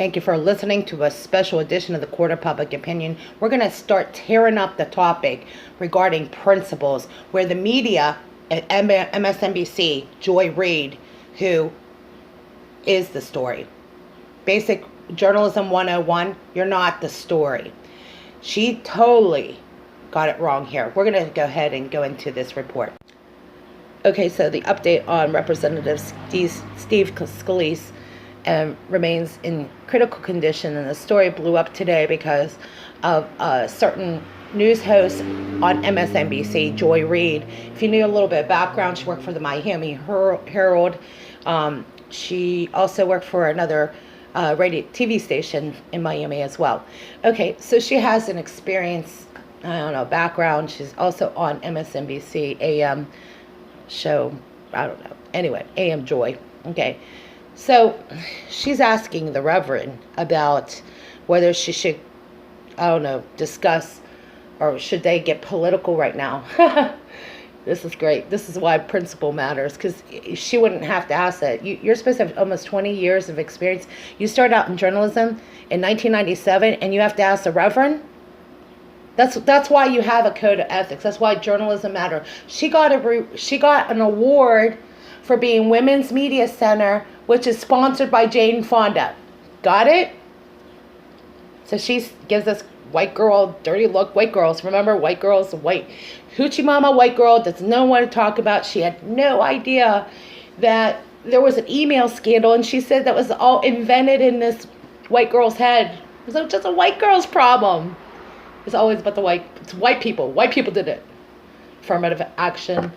Thank you for listening to a special edition of the Court of Public Opinion. We're going to start tearing up the topic regarding principles, where the media at MSNBC Joy Reid, who is the story. Basic Journalism 101, you're not the story. She totally got it wrong here. We're going to go ahead and go into this report. Okay, so the update on Representative Steve Scalise remains in critical condition, and the story blew up today because of a certain news host on MSNBC, Joy Reid. If you knew a little bit of background, she worked for the Miami Herald. She also worked for another radio TV station in Miami as well. Okay, so she has an experience, background. She's also on MSNBC AM show, anyway, AM Joy. Okay, so she's asking the Reverend about whether she should, discuss, or should they get political right now. This is great. This is why principle matters, because she wouldn't have to ask that. You're supposed to have almost 20 years of experience. You started out in journalism in 1997, and you have to ask the Reverend? That's why you have a code of ethics. That's why journalism matters. She got an award for being Women's Media Center, which is sponsored by Jane Fonda. Got it? So she gives us white girl, dirty look. White girls, remember, white girls, white hoochie mama, white girl doesn't know what to talk about. She had no idea that there was an email scandal, and she said that was all invented in this white girl's head. It was just a white girl's problem. It's always about it's white people. White people did it. Affirmative action,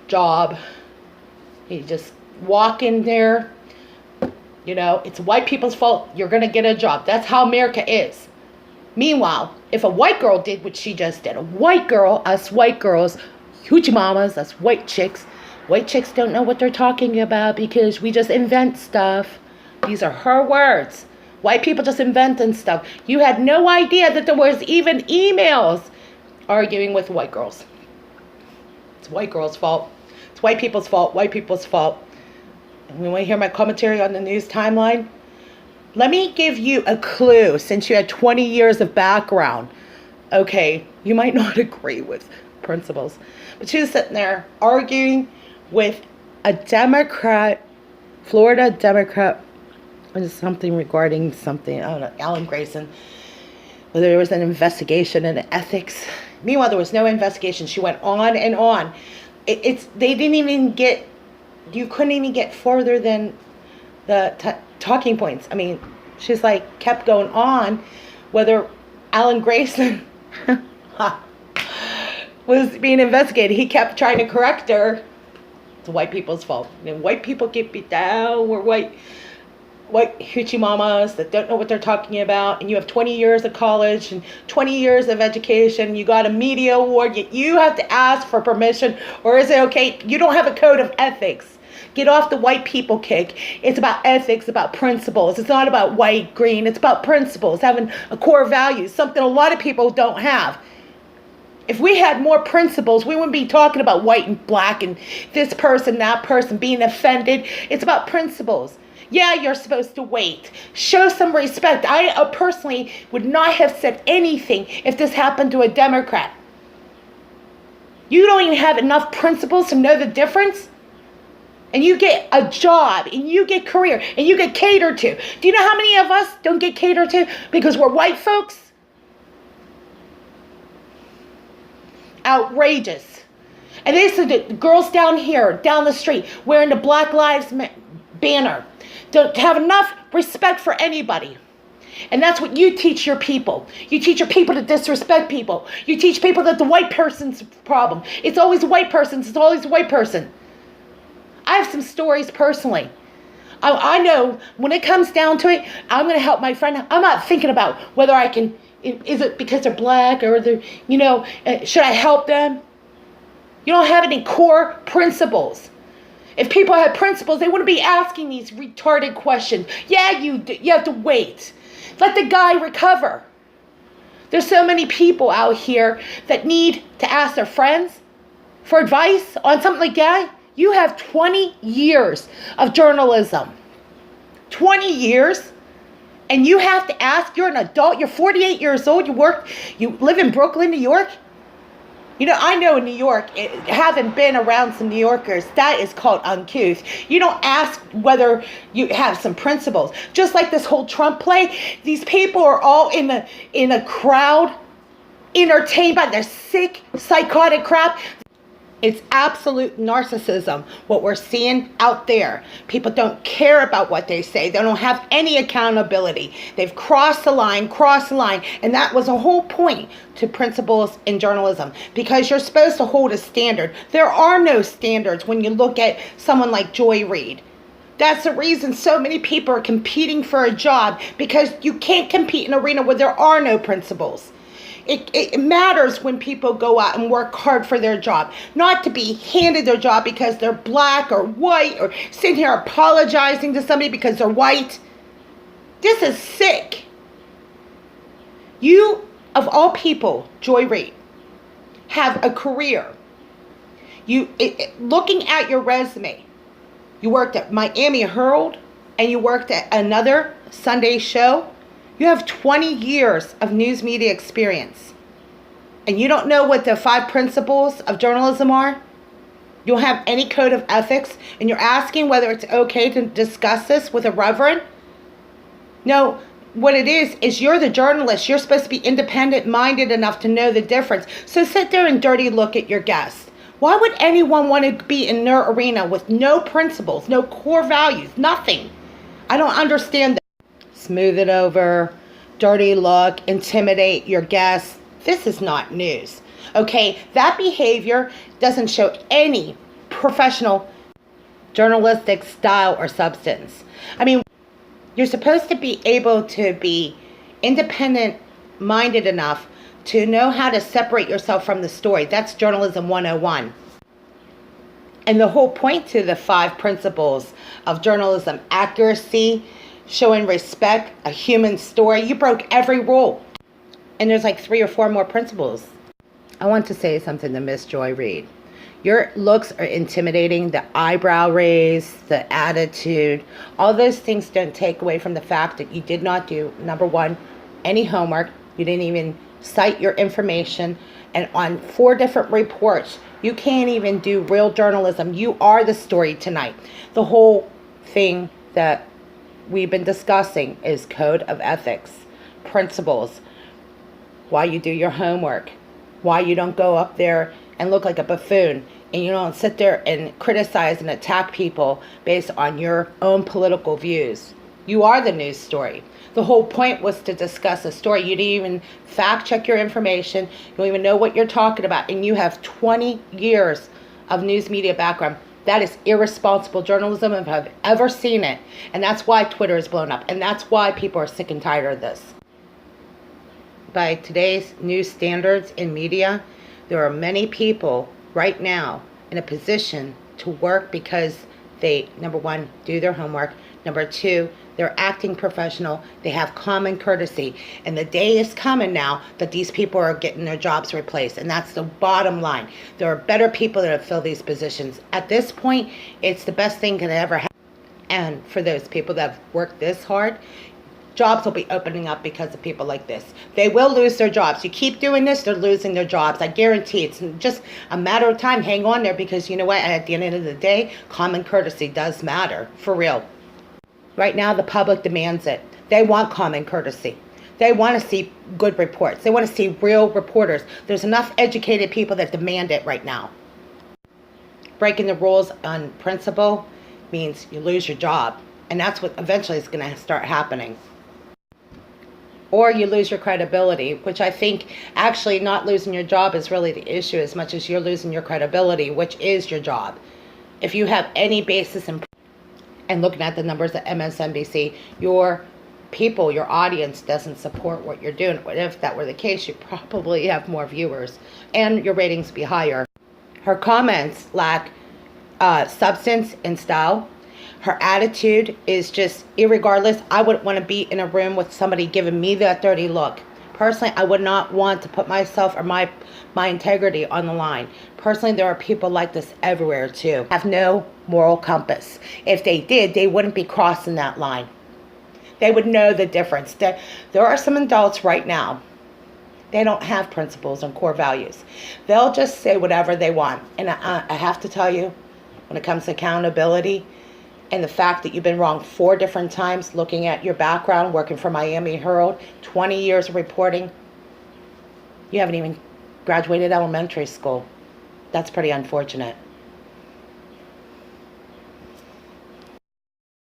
job. You just walk in there, it's white people's fault. You're going to get a job. That's how America is. Meanwhile, if a white girl did what she just did, us white girls, hoochie mamas, us white chicks don't know what they're talking about because we just invent stuff. These are her words. White people just inventing stuff. You had no idea that there was even emails arguing with white girls. It's white girls' fault. It's white people's fault. White people's fault. And you want to hear my commentary on the news timeline? Let me give you a clue, since you had 20 years of background. Okay, you might not agree with principles, but she was sitting there arguing with a Democrat, Florida Democrat, something regarding something, Alan Grayson, whether there was an investigation into ethics. Meanwhile, there was no investigation. She went on and on. They didn't even get, you couldn't even get further than the talking points. She's kept going on whether Alan Grayson was being investigated. He kept trying to correct her. It's white people's fault. White people get beat down. We're white hoochie mamas that don't know what they're talking about, and you have 20 years of college and 20 years of education. You got a media award. You have to ask for permission, or is it okay? You don't have a code of ethics. Get off the white people kick. It's about ethics, about principles. It's not about white, green. It's about principles, having a core value, something a lot of people don't have. If we had more principles, we wouldn't be talking about white and black and this person, that person being offended. It's about principles. Yeah, you're supposed to wait. Show some respect. I personally would not have said anything if this happened to a Democrat. You don't even have enough principles to know the difference? And you get a job, and you get career, and you get catered to. Do you know how many of us don't get catered to because we're white folks? Outrageous. And they said that the girls down here, down the street, wearing the Black Lives banner, don't have enough respect for anybody. And that's what you teach your people. You teach your people to disrespect people. You teach people that the white person's problem. It's always a white person. It's always a white person. I have some stories personally. I know when it comes down to it, I'm going to help my friend. I'm not thinking about whether I can, is it because they're black or they're, should I help them? You don't have any core principles. If people had principles, they wouldn't be asking these retarded questions. Yeah, you have to wait. Let the guy recover. There's so many people out here that need to ask their friends for advice on something like that. You have 20 years of journalism. 20 years? And you have to ask, you're an adult, you're 48 years old, you live in Brooklyn, New York. You know, I know in New York, having been around some New Yorkers, that is called uncouth. You don't ask whether you have some principles. Just like this whole Trump play, these people are all in a crowd, entertained by their sick, psychotic crap. It's absolute narcissism, what we're seeing out there. People don't care about what they say. They don't have any accountability. They've crossed the line. And that was a whole point to principles in journalism, because you're supposed to hold a standard. There are no standards when you look at someone like Joy Reid. That's the reason so many people are competing for a job, because you can't compete in an arena where there are no principles. It matters when people go out and work hard for their job, not to be handed their job because they're black or white, or sitting here apologizing to somebody because they're white. This is sick. You, of all people, Joy Reid, have a career. Looking at your resume, you worked at Miami Herald and you worked at another Sunday show. You have 20 years of news media experience, and you don't know what the 5 principles of journalism are? You don't have any code of ethics, and you're asking whether it's okay to discuss this with a reverend? No, what it is you're the journalist. You're supposed to be independent-minded enough to know the difference. So sit there and dirty look at your guests. Why would anyone want to be in their arena with no principles, no core values, nothing? I don't understand that. Smooth it over, dirty look, intimidate your guests. This is not news. Okay, that behavior doesn't show any professional journalistic style or substance. I mean, you're supposed to be able to be independent-minded enough to know how to separate yourself from the story. That's journalism 101. And the whole point to the 5 principles of journalism: accuracy, showing respect, a human story. You broke every rule. And there's like 3 or 4 more principles. I want to say something to Miss Joy Reid. Your looks are intimidating. The eyebrow raise, the attitude, all those things don't take away from the fact that you did not do, number 1, any homework. You didn't even cite your information. And on 4 different reports, you can't even do real journalism. You are the story tonight. The whole thing that we've been discussing is code of ethics, principles, why you do your homework, why you don't go up there and look like a buffoon, and you don't sit there and criticize and attack people based on your own political views. You are the news story. The whole point was to discuss a story. You didn't even fact check your information. You don't even know what you're talking about, and you have 20 years of news media background. That is irresponsible journalism if I've ever seen it. And that's why Twitter is blown up. And that's why people are sick and tired of this. By today's new standards in media, there are many people right now in a position to work because they, number 1, do their homework. Number 2, they're acting professional. They have common courtesy. And the day is coming now that these people are getting their jobs replaced. And that's the bottom line. There are better people that have filled these positions. At this point, it's the best thing that ever happened. And for those people that have worked this hard, jobs will be opening up because of people like this. They will lose their jobs. You keep doing this, they're losing their jobs. I guarantee it's just a matter of time. Hang on there, because you know what? At the end of the day, common courtesy does matter. For real. Right now, the public demands it. They want common courtesy. They want to see good reports. They want to see real reporters. There's enough educated people that demand it right now. Breaking the rules on principle means you lose your job. And that's what eventually is going to start happening. Or you lose your credibility, which I think actually not losing your job is really the issue as much as you're losing your credibility, which is your job. If you have any basis in, and looking at the numbers at MSNBC, your people, your audience doesn't support what you're doing. But if that were the case, you probably have more viewers and your ratings would be higher. Her comments lack substance and style. Her attitude is just irregardless. I wouldn't want to be in a room with somebody giving me that dirty look. Personally, I would not want to put myself or my integrity on the line. Personally, there are people like this everywhere too. Have no moral compass. If they did, they wouldn't be crossing that line. They would know the difference. There are some adults right now, they don't have principles and core values. They'll just say whatever they want. And I have to tell you, when it comes to accountability and the fact that you've been wrong 4 different times, looking at your background, working for Miami Herald, 20 years of reporting, you haven't even graduated elementary school. That's pretty unfortunate.